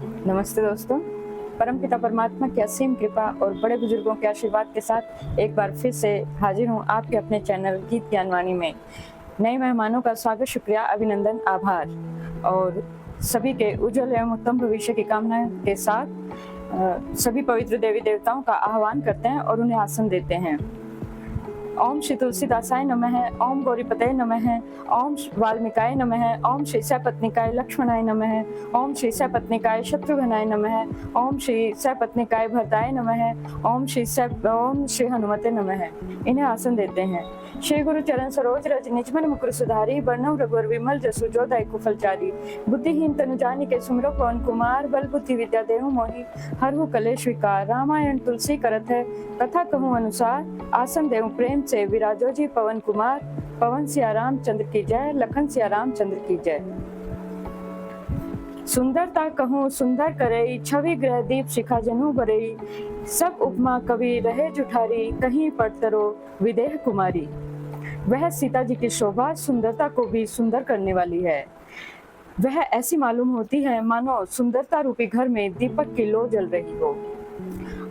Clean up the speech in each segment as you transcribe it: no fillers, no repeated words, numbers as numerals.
नमस्ते दोस्तों। परमपिता परमात्मा की असीम कृपा और बड़े बुजुर्गों के आशीर्वाद के साथ एक बार फिर से हाजिर हूँ आपके अपने चैनल गीत ज्ञानवाणी में। नए मेहमानों का स्वागत, शुक्रिया, अभिनंदन, आभार और सभी के उज्जवल एवं उत्तम भविष्य की कामना के साथ सभी पवित्र देवी देवताओं का आह्वान करते हैं और उन्हें आसन देते हैं। ओम श्री तुलसीदासाय नमः, ओम गौरीपतये नमः, ओम वाल्मीकाय नमः, ओम श्री सपत्निकाय लक्ष्मणाय नमः, ओम श्री सपत्निकाय शत्रुघ्नाय नमः, ओम श्री सपत्निकाय भरताय नमः, ओम श्री हनुमते नमः। इन्हें आसन देते हैं। श्री गुरु चरण सरोज रज निजमन मुकुर सुधारी, बरनउँ रघुवर विमल जसु जो दायकु फलचारी। बुद्धिहीन तनु जानिके सुमिरौ पवन कुमार, बल बुद्धि विद्या देहु मोहि हरहु कलेश विकार। रामायण तुलसी करत है कथा कहूँ अनुसार, आसन देहु प्रेम से विराजो जी पवन कुमार। पवन सिया रामचंद्र की जय, लखन सिया रामचंद्र की जय। सुंदरता कहूँ सुंदर करई, छवि ग्रह दीप शिखा जनु बरई। सब उपमा कवि रहे जुठारी, कहीं पड़तरो विदेह कुमारी। वह सीता जी की शोभा सुंदरता को भी सुंदर करने वाली है। वह ऐसी मालूम होती है मानो सुंदरता रूपी घर में दीपक की लो जल रही हो।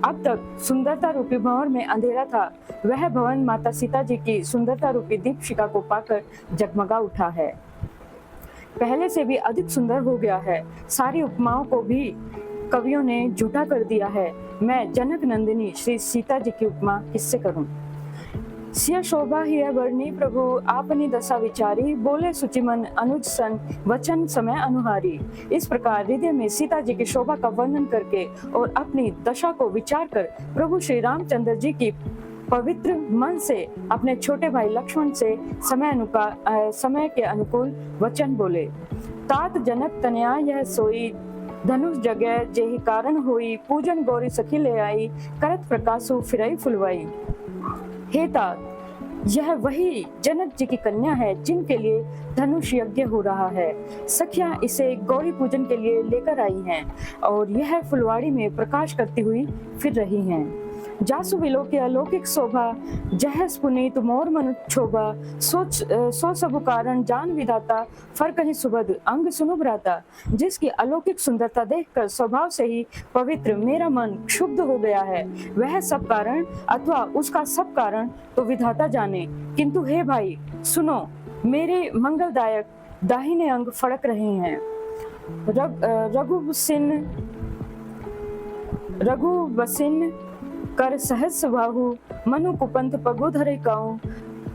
अब तक सुंदरता रूपी भवन में अंधेरा था, वह भवन माता सीता जी की सुंदरता रूपी दीपशिखा को पाकर जगमगा उठा है। पहले से भी अधिक सुंदर हो गया है। सारी उपमाओं को भी कवियों ने झूठा कर दिया है। मैं जनक नंदिनी श्री सीता जी की उपमा किससे करूं? सिया शोभा ही वर्णी प्रभु आपनी दशा विचारी, बोले सुचिमन अनुज सन वचन समय अनुहारी। इस प्रकार हृदय में सीता जी की शोभा का वर्णन करके और अपनी दशा को विचार कर प्रभु श्री रामचंद्र जी की पवित्र मन से अपने छोटे भाई लक्ष्मण से समय के अनुकूल वचन बोले। तात जनक तनया यह सोई, धनुष जगह जेहि कारण होई। पूजन गौरी सखी ले आई, करत प्रकाशु फिरई फुलवाई। हे तात, यह वही जनक जी की कन्या है जिनके लिए धनुष यज्ञ हो रहा है। सखियां इसे गौरी पूजन के लिए लेकर आई हैं और यह फुलवाड़ी में प्रकाश करती हुई फिर रही हैं। जासु विलोके अलौकिक शोभा, जहस पुनीत मोर मनु क्षोभा। सो सबु कारण जान विधाता, फर कहीं सुबद अंग सुनु भ्राता। जिसकी अलौकिक सुंदरता देखकर स्वभाव से ही पवित्र मेरा मन क्षुब्ध हो गया है, वह सब कारण अथवा उसका सब कारण तो विधाता जाने। किंतु हे भाई सुनो, मेरे मंगलदायक दाहिने अंग फड़क रहे हैं। रघुबसिन कर सहस बाहु, मनु कुपंथ पगु धरे काऊ।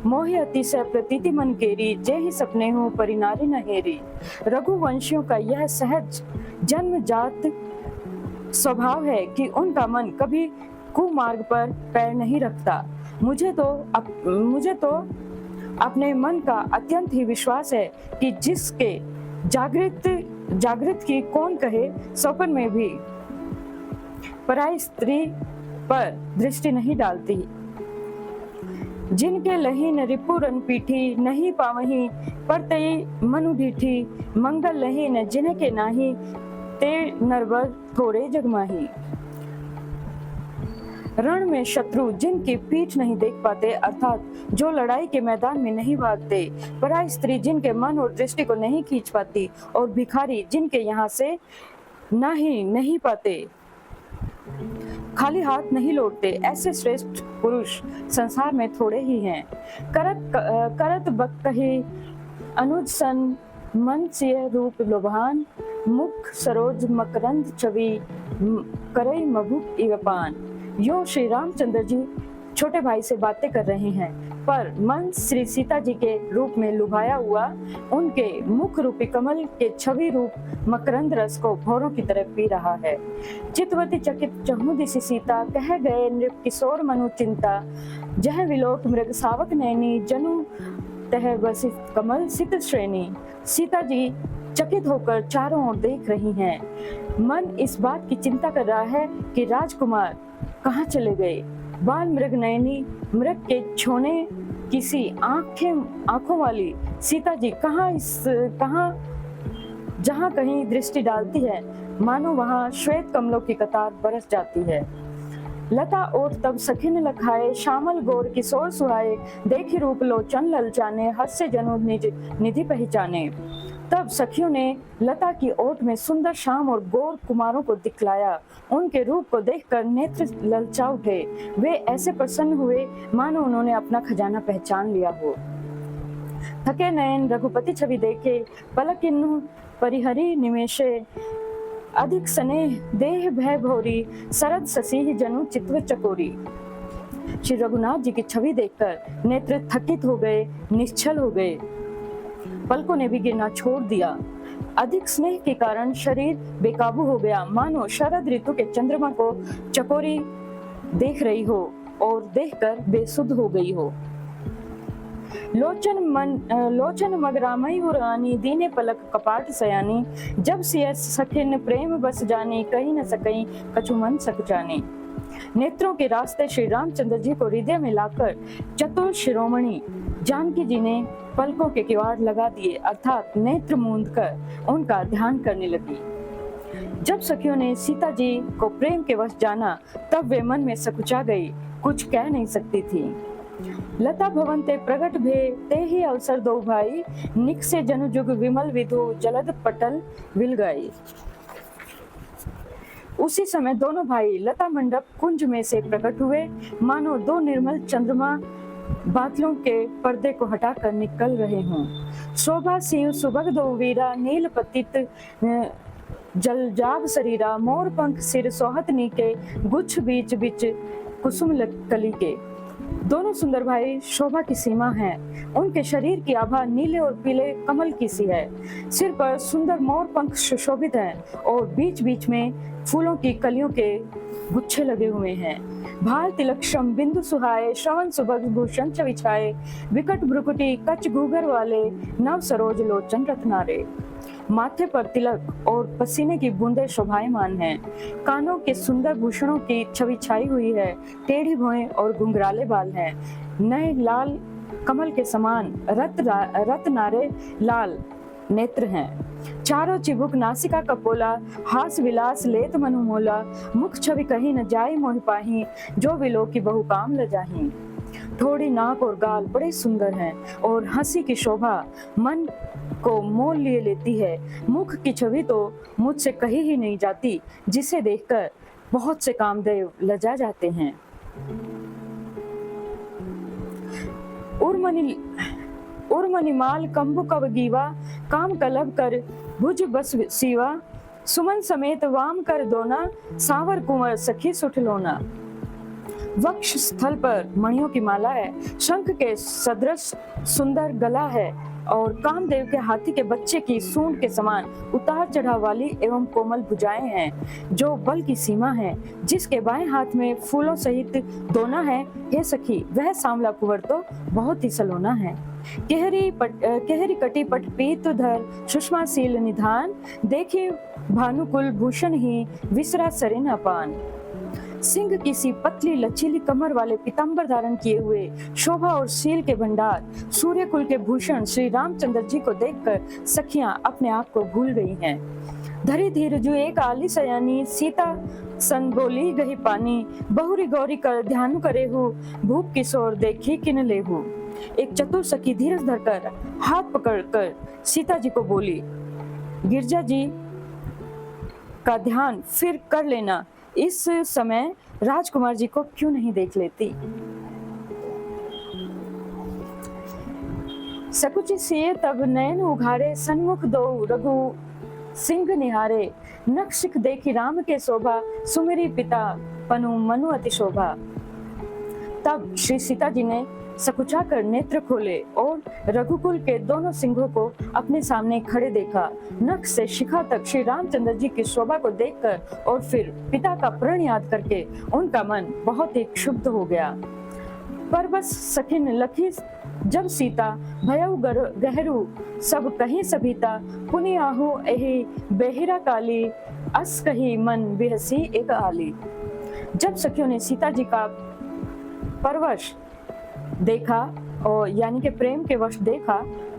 मोहि अतिशय प्रतीति मन केरी, जे ही सपने हो परिनारी न हेरी। रघुवंशियों का यह सहज जन्मजात स्वभाव है कि उनका मन कभी कुमार्ग पर पैर नहीं रखता। मुझे तो अपने मन का अत्यंत ही विश्वास है कि जिसके जागृत की कौन कहे, स्वप्न में भी पराई स्त्री पर दृष्टि नहीं डालती। जिनके लहीन रिपुरन पीठी, नहीं पावही परतई मनु ढीठी। मंगल लहीन जिनके नाही, ते नरवर थोड़े जगमाही। रण में शत्रु जिनकी पीठ नहीं देख पाते, अर्थात जो लड़ाई के मैदान में नहीं भागते। पराई स्त्री जिनके मन और दृष्टि को नहीं खींच पाती, और भिखारी जिनके यहाँ से नहीं पाते, खाली हाथ नहीं लौटते। ऐसे श्रेष्ठ पुरुष संसार में थोड़े ही हैं। करत बक कही अनुज सन, मन सिय रूप लोभान। मुख सरोज मकरंद छवि, करई मभुक इवपान। यो श्री रामचंद्र जी छोटे भाई से बातें कर रहे हैं, पर मन श्री सीता जी के रूप में लुभाया हुआ उनके मुख रूपी कमल के छवि रूप मकरंद रस को भौरों की तरह पी रहा है। चितवती चकित चहु दिसि सीता, कह गए नृप किशोर मनु चिंता। जह विलोक मृग सावक नैनी, जनु तह बसित कमल सित श्रेणी। सीता जी चकित होकर चारों ओर देख रही हैं। मन इस बात की चिंता कर रहा है कि राजकुमार कहाँ चले गए। बाल मृग नयनी, मृग के छोने किसी आंखों वाली सीता जी कहाँ जहाँ कहीं दृष्टि डालती है, मानो वहाँ श्वेत कमलों की कतार बरस जाती है। लता ओट तब सखिन लखाए, श्यामल गोर किशोर सुहाए। देखी रूप लोचन ललचाने, हस्य जनु निधि पहचाने। तब सखियों ने लता की ओट में सुंदर श्याम और गौर कुमारों को दिखलाया। उनके रूप को देखकर नेत्र ललचा उठे। वे ऐसे प्रसन्न हुए मानो उन्होंने अपना खजाना पहचान लिया हो। थके नयन रघुपति छवि देखे, पलक किन्नु परिहरी निमेषे, अधिक स्नेह देह भय भोरी, सरद ससी जनु चित्व चकोरी। श्री रघुनाथ जी की छवि देखकर नेत्र थकित हो गए, निश्चल हो गए, पलकों ने भी गिरना छोड़ दिया। अधिक स्नेह के कारण शरीर बेकाबू हो गया, मानो शरद ऋतु के चंद्रमा को चकोरी देख रही हो और देखकर बेसुध हो गई हो। लोचन मगरामई हुरानी, दीने पलक कपाट सयानी, जब सिय सखिन प्रेम बस जानी, कहीं न सकई कछु मन सक जानी। नेत्रों के रास्ते श्री रामचंद्र जी को हृदय में लाकर चतुर शिरोमणि जानकी जी ने पलकों के किवाड़ लगा दिए, अर्थात नेत्र मूंद कर उनका ध्यान करने लगी। जब सखियों ने सीता जी को प्रेम के वश जाना, तब वे मन में सकुचा गई, कुछ कह नहीं सकती थी। लता भवन ते प्रगट भे, ते ही अवसर दो भाई, निक से जनु जुग विमल विधु, जलद पटल विल गई। उसी समय दोनों भाई लता मंडप कुंज में से प्रकट हुए, मानो दो निर्मल चंद्रमा बादलों के पर्दे को हटाकर निकल रहे हों। शोभा सिंह सुबह दो वीरा, नील पतित जलजाब शरीरा, मोर पंख सिर सोहत नीके, गुच्छ बीच बीच कुसुम कली के। दोनों सुंदर भाई शोभा की सीमा हैं। उनके शरीर की आभा नीले और पीले कमल की सी है। सिर पर सुंदर मोर पंख सुशोभित हैं और बीच बीच में फूलों की कलियों के गुच्छे लगे हुए हैं। भाल तिलक श्रम बिंदु सुहाए, श्रवण सुभग भूषण चविछाए, विकट भ्रुकुटी कच घूघर वाले, नव सरोज लोचन रत्नारे। माथे पर तिलक और पसीने की बूंदें शोभायमान हैं। कानों के सुंदर भूषणों की छवि छाई हुई है। टेढ़ी भौहें और घुंघराले बाल हैं। नए लाल कमल के समान रत्नारे लाल नेत्र हैं। चारों चिबुक नासिका कपोला, हास विलास लेत मनुमोला, मुख छवि कहीं न जाई मोहि पाही, जो विलो की बहु काम ल जाही। थोड़ी नाक और गाल बड़े सुंदर हैं और हंसी की शोभा मन को मोल लिए लेती है। मुख की छवि तो मुझसे कही ही नहीं जाती, जिसे देखकर बहुत से कामदेव लजा जाते हैं। उर्मनिमाल कंबु कव गीवा, काम कलब कर भुज बस सीवा, सुमन समेत वाम कर दोना, सावर कुंवर सखी सुठलोना। वक्ष स्थल पर मणियों की माला है, शंख के सदृश सुंदर गला है और कामदेव के हाथी के बच्चे की सूंड के समान उतार चढ़ाव वाली एवं कोमल भुजाएं हैं, जो बल की सीमा है। जिसके बाएं हाथ में फूलों सहित दोना है, हे सखी वह सांवला कुंवर तो बहुत ही सलोना है। केहरी कटी पट पीत धर, सुषमाशील निधान, देखी भानुकुल भूषण ही, विसरा सरिन अपान। सिंह की सी पतली लचीली कमर वाले पीतांबर धारण किए हुए, शोभा और शील के भंडार, सूर्य कुल के भूषण श्री रामचंद्र जी को देखकर सखियां अपने आप को भूल गई हैं। धरी धीर जो एक आली सयानी, सीता सन बोली गही पानी, बहुरी गौरी कर ध्यान करे हूँ, भूप किशोर देखी किन लेहू। एक चतुर सखी धीरज धरकर हाथ पकड़कर सीता जी को बोली, गिरजा जी का ध्यान फिर कर लेना, इस समय राजकुमार जी को क्यों नहीं देख लेती। सकुच सिए तब नयन उघारे, सन्मुख दो रघु सिंह निहारे, नक्शिक देखी राम के शोभा, सुमेरी पिता पनु मनु अति शोभा। तब श्री सीता जी ने सकुचा कर नेत्र खोले और रघुकुल के दोनों सिंहों को अपने सामने खड़े देखा। नख से शिखा तक श्री रामचंद्र जी की शोभा को देखकर और फिर पिता का प्रण याद करके उनका मन बहुत ही क्षुब्ध हो गया। पर बस सखिन लखी जब सीता, भयउ गहरू सब कहीं सभीता, पुनि आहु एहि बेहिरा काली, अस कही मन बिहसी एक आली। जब सखियों ने सीता जी का परवश देखा और यानी कि प्रेम के वश देखा,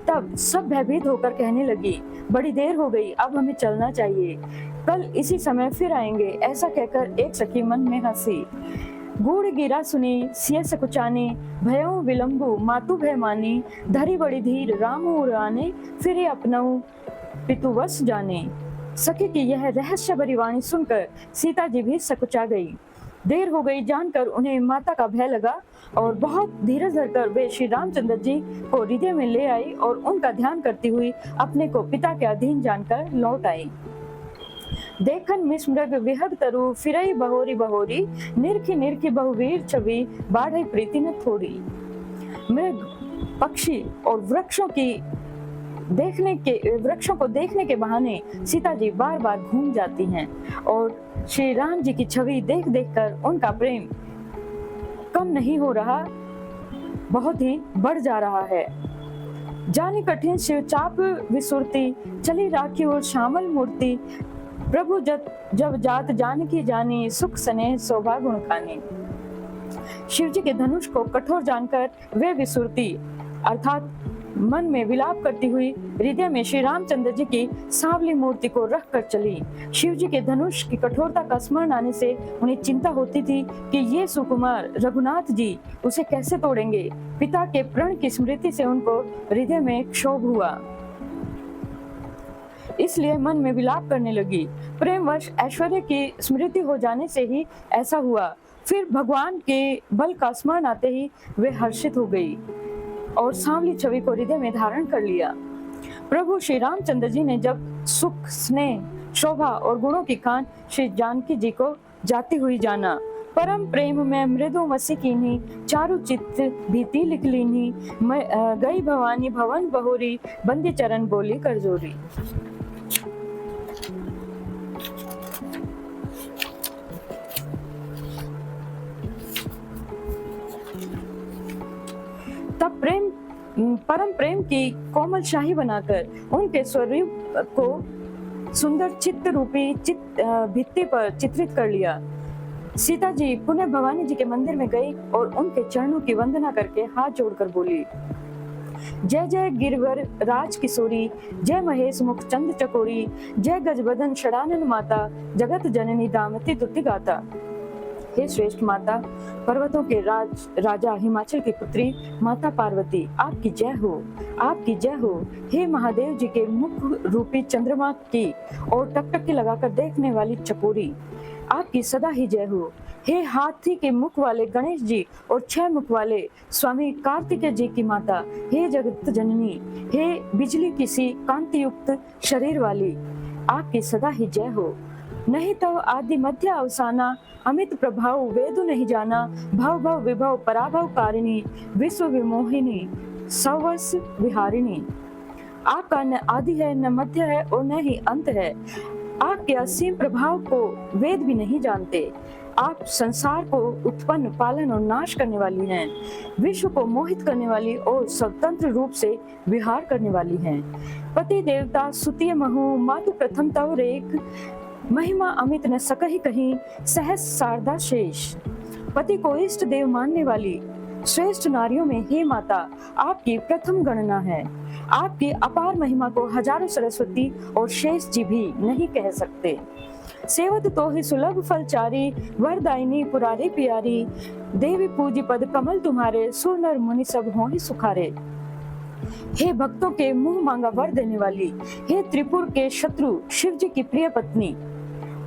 तब सब भयभीत होकर कहने लगी, बड़ी देर हो गई, अब हमें चलना चाहिए, कल इसी समय फिर आएंगे। ऐसा कहकर एक सखी मन में हंसी। गूढ़ गिरा सुनी सिय सकुचाने, भयउ विलंबु मातु भय मानी, धरी बड़ी धीर राम उराने, फिर अपनऊ पितुवश जाने। सखी की यह रहस्य भरी वाणी सुनकर सीता जी भी सकुचा गई। देर हो गई जानकर उन्हें माता का भय लगा और बहुत धीरज धरकर वे श्री रामचंद्र जी को हृदय में ले आई और उनका ध्यान करती हुई अपने को पिता के अधीन जानकर लौट आई। देखन मिसमृग विहग तरु, फिरई बहोरी बहोरी, निरखी निरखी बहुवीर छवि, बाढ़ई प्रीति न थोड़ी। मृग, पक्षी और वृक्षों को देखने के बहाने सीता जी बार बार घूम जाती हैं और श्री राम जी की छवि देख देख कर उनका प्रेम कम नहीं हो रहा, बहुत ही बढ़ जा रहा है। जानी कठिन शिव चाप विसुरती, चली राखी और श्यामल मूर्ति, प्रभु जब जात जानकी जानी, सुख सने शोभा गुण खानी। शिव जी के धनुष को कठोर जानकर वे विसुरती अर्थात मन में विलाप करती हुई हृदय में श्री रामचंद्र जी की सांवली मूर्ति को रख कर चली। शिव जी के धनुष की कठोरता का स्मरण आने से उन्हें चिंता होती थी कि ये सुकुमार रघुनाथ जी उसे कैसे तोड़ेंगे। पिता के प्रण की स्मृति से उनको हृदय में क्षोभ हुआ, इसलिए मन में विलाप करने लगी। प्रेमवश ऐश्वर्य की स्मृति हो जाने से ही ऐसा हुआ। फिर भगवान के बल का स्मरण आते ही वे हर्षित हो गई और सांवली छवि को हृदय में धारण कर लिया। प्रभु श्री रामचंद्र जी ने जब सुख, स्नेह, शोभा और गुणों की खान श्री जानकी जी को जाती हुई जाना, परम प्रेम में मृदु मसी कीन्ही, चारु चित्त भीति लिख लीन्ही, गई भवानी भवन बहोरी, बंदी चरण बोली कर जोरी। तब परम प्रेम की कोमल शाही बनाकर उनके स्वरूप को सुंदर चित्त रूपी भित्ति पर चित्रित कर लिया। सीता जी पुनः भवानी जी के मंदिर में गई और उनके चरणों की वंदना करके हाथ जोड़कर बोली, जय जय गिरवर राज किशोरी, जय महेश मुख चंद चकोरी, जय गजबदन षडानन माता, जगत जननी दामती दुति गाता। हे श्रेष्ठ माता, पर्वतों के राजा हिमाचल की पुत्री माता पार्वती, आपकी जय हो, आपकी जय हो। हे महादेव जी के मुख रूपी चंद्रमा की और टकटकी लगाकर देखने वाली चकोरी, आपकी सदा ही जय हो। हे हाथी के मुख वाले गणेश जी और 6 मुख वाले स्वामी कार्तिकेय जी की माता, हे जगत जननी, हे बिजली किसी कांति युक्त शरीर वाली, आपकी सदा ही जय हो। नहीं तो आदि मध्य अवसाना, अमित प्रभाव वेदु नहीं जाना, भव भव विभव पराभव कारिणी, विश्व विमोहिनी सवस विहारिणी। आपका न आदि है, न मध्य है और न ही अंत है। आपके असीम प्रभाव को वेद भी नहीं जानते। आप संसार को उत्पन्न, पालन और नाश करने वाली हैं, विश्व को मोहित करने वाली और स्वतंत्र रूप से विहार करने वाली हैं। पति देवता सुतीय महु, मातु प्रथम तव रेख, महिमा अमित न सकहि कहीं, सहस शारदा शेष। पति को इष्ट देव मानने वाली श्रेष्ठ नारियों में हे माता आपकी प्रथम गणना है। आपकी अपार महिमा को हजारों सरस्वती और शेष जी भी नहीं कह सकते। सेवत तो ही सुलभ फलचारी, वरदायिनी पुरारी प्यारी, देवी पूजी पद कमल तुम्हारे, सुर नर मुनि सब हों सुखारे। हे भक्तों के मुंह मांगा वर देने वाली, हे त्रिपुर के शत्रु शिव जी की प्रिय पत्नी,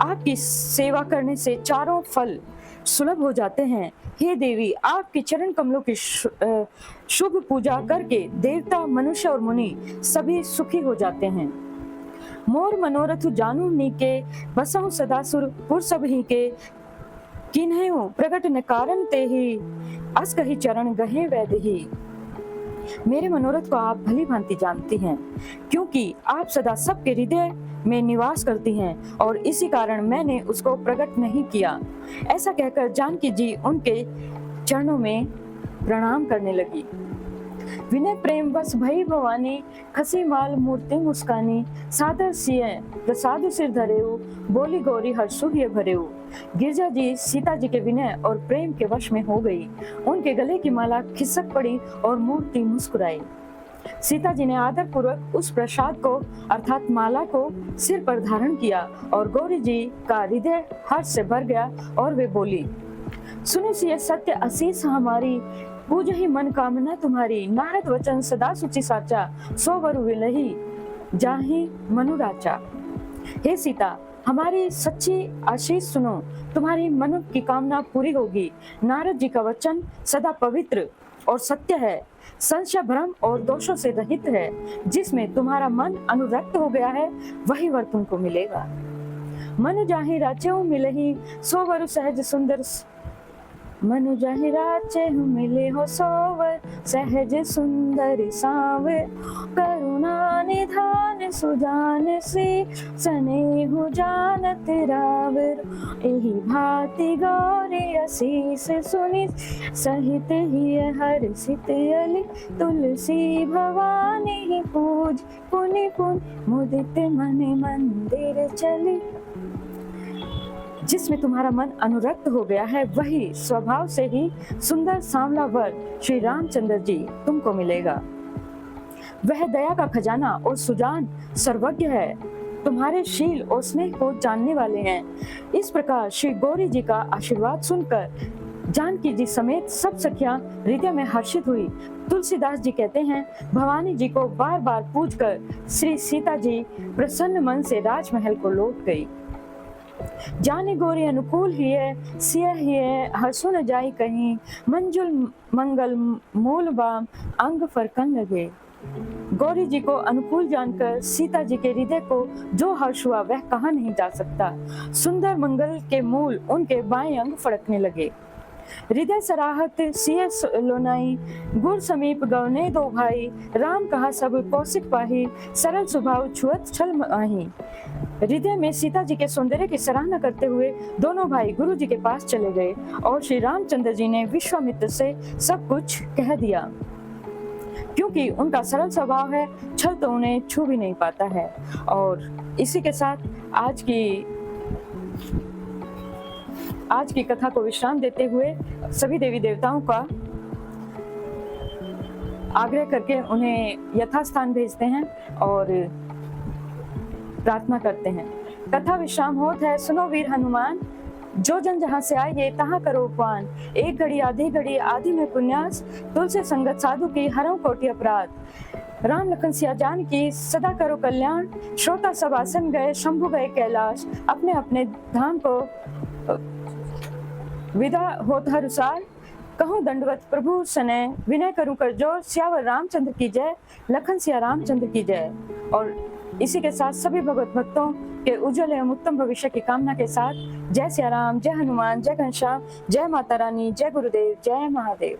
आपकी सेवा करने से चारों फल सुलभ हो जाते हैं। हे देवी, आपके चरण कमलों की शुभ पूजा करके देवता, मनुष्य और मुनि सभी सुखी हो जाते हैं। मोर मनोरथ जानू नीके, बसहु सदा सुर पुर सब ही के, किन्हु प्रगट न कारण ते ही, अस कही चरण गहे वैद ही। मेरे मनोरथ को आप भली भांति जानती हैं, क्योंकि आप सदा सबके हृदय में निवास करती हैं और इसी कारण मैंने उसको प्रकट नहीं किया। ऐसा कहकर जानकी जी उनके चरणों में प्रणाम करने लगी। विनय प्रेम बस भई भवानी, खसी माल मूर्ति मुस्कानी, सादर सिय प्रसाद सिर धरेऊ, बोली गौरी हर्षु हिय भरेऊ। गिरजा जी सीता जी के विनय और प्रेम के वश में हो गई। उनके गले की माला खिसक पड़ी और मूर्ति मुस्कुराई। सीता जी ने आदर पूर्वक उस प्रसाद को अर्थात माला को सिर पर धारण किया और गौरी जी का हृदय हर्ष से भर गया और वे बोली, सुनो सिय सत्य असीस हमारी, पूज ही मन कामना तुम्हारी। नारद वचन सदा सुचि साचा, सो वरु विलही जाहि मनुराचा। हे सीता, हमारी सच्ची आशीष सुनो, तुम्हारी मन की कामना पूरी होगी। नारद जी का वचन सदा पवित्र और सत्य है, संशय भ्रम और दोषों से रहित है। जिसमें तुम्हारा मन अनुरक्त हो गया है, वही वर तुमको मिलेगा। मन जाहि राचेहु मिलहि, सो वरु सहज सुंदर। मनु जाहि राचेहु मिले हो, सो वर सहज सुंदर सावर। करुणा निधान सुजान से, सनेहु जानत रावर। एहि भांति गौरी असीस सुनि, सहित ही हर्षित अली। तुलसी भवानी पूज, पुनि पुन मुदित मन मंदिर चली। जिसमें तुम्हारा मन अनुरक्त हो गया है, वही स्वभाव से ही सुंदर सांवला वर श्री रामचंद्र जी तुमको मिलेगा। वह दया का खजाना और सुजान सर्वज्ञ है, तुम्हारे शील और स्नेह को जानने वाले हैं। इस प्रकार श्री गौरी जी का आशीर्वाद सुनकर जानकी जी समेत सब सखियां हृदय में हर्षित हुई। तुलसीदास जी कहते हैं, भवानी जी को बार बार पूजकर श्री सीता जी प्रसन्न मन से राजमहल को लौट गई। जाने गोरी अनुकूल ही है, सिया ही है, हर्षो न जाई कहीं। मंजुल मंगल मूल बाम, अंग फरकन लगे। गौरी जी को अनुकूल जानकर सीता जी के हृदय को जो हर्ष हुआ, वह कहा नहीं जा सकता। सुंदर मंगल के मूल उनके बाएं अंग फड़कने लगे। हृदय सराहत सिय लोनाई, गुर समीप गवने दो भाई। राम कहा सब कौशिक पाही, सरल स्वभाव छुअत छल माही। हृदय में सीता जी के सौंदर्य की सराहना करते हुए दोनों भाई गुरु जी के पास चले गए और श्री रामचंद्र जी ने विश्वामित्र से सब कुछ कह दिया। क्योंकि उनका सरल स्वभाव है, छल तो उन्हें छू भी नहीं पाता है। और इसी के साथ आज की कथा को विश्राम देते हुए सभी देवी देवताओं का आग्रह करके उन्हें यथास्थान भेजते हैं और प्रार्थना करते हैं। कथा विश्राम होत है, सुनो वीर हनुमान। जो जन जहाँ से आइए तहाँ करो उपवान। एक घड़ी आधी में पुण्यास, तुलसी संगत साधु की हरऊ कोटि अपराध। राम लखन सिया जान की सदा करो कल्याण। श्रोता सब आसन गए, शंभु गए कैलाश। अपने अपने धाम को विदा होत हरुसार। कहूँ दंडवत प्रभु सने, विनय करूं कर जोर। सियावर रामचंद्र की जय, लखन सिया रामचंद्र की जय। और इसी के साथ सभी भगवत भक्तों के उज्जवल एवं उत्तम भविष्य की कामना के साथ जय सिया राम, जय हनुमान, जय घनश्याम, जय माता रानी, जय गुरुदेव, जय महादेव।